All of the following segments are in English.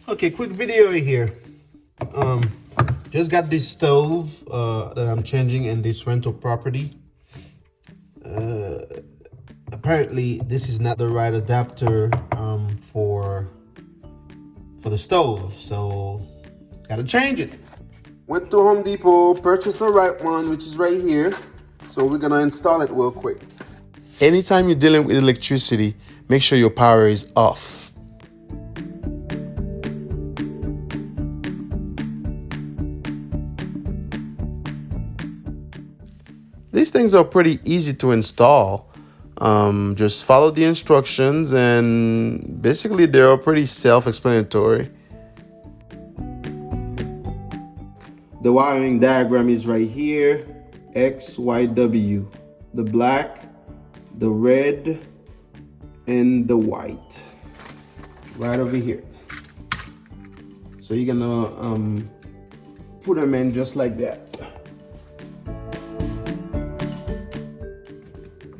Okay, quick video here. Just got this stove that I'm changing in this rental property. Apparently this is not the right adapter for the stove, so gotta change it. Went to Home Depot, purchased the right one, which is right here. So we're gonna install it real quick. Anytime you're dealing with electricity, make sure your power is off. These things are pretty easy to install. Just follow the instructions and basically they're pretty self-explanatory. The wiring diagram is right here. X, Y, W. The black, the red, and the white. Right over here. So you're gonna put them in just like that.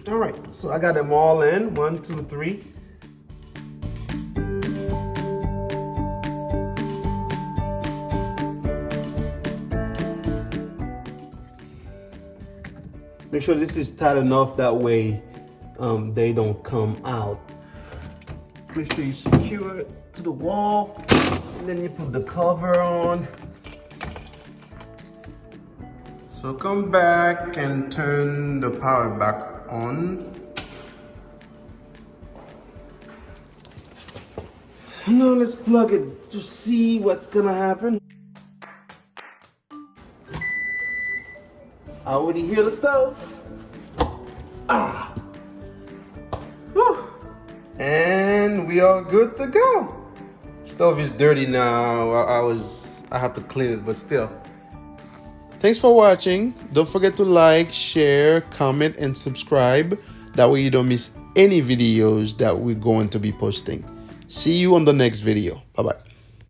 All right, so I got them all in. 1, 2, 3. Make sure this is tight enough that way they don't come out. Make sure you secure it to the wall, and then you put the cover on. So come back and turn the power back on. Now let's plug it to see what's gonna happen. I already hear the stove. Whew. And we are good to go. Stove is dirty now. I have to clean it, but still. Thanks for watching. Don't forget to like, share, comment, and subscribe. That way you don't miss any videos that we're going to be posting. See you on the next video. Bye-bye.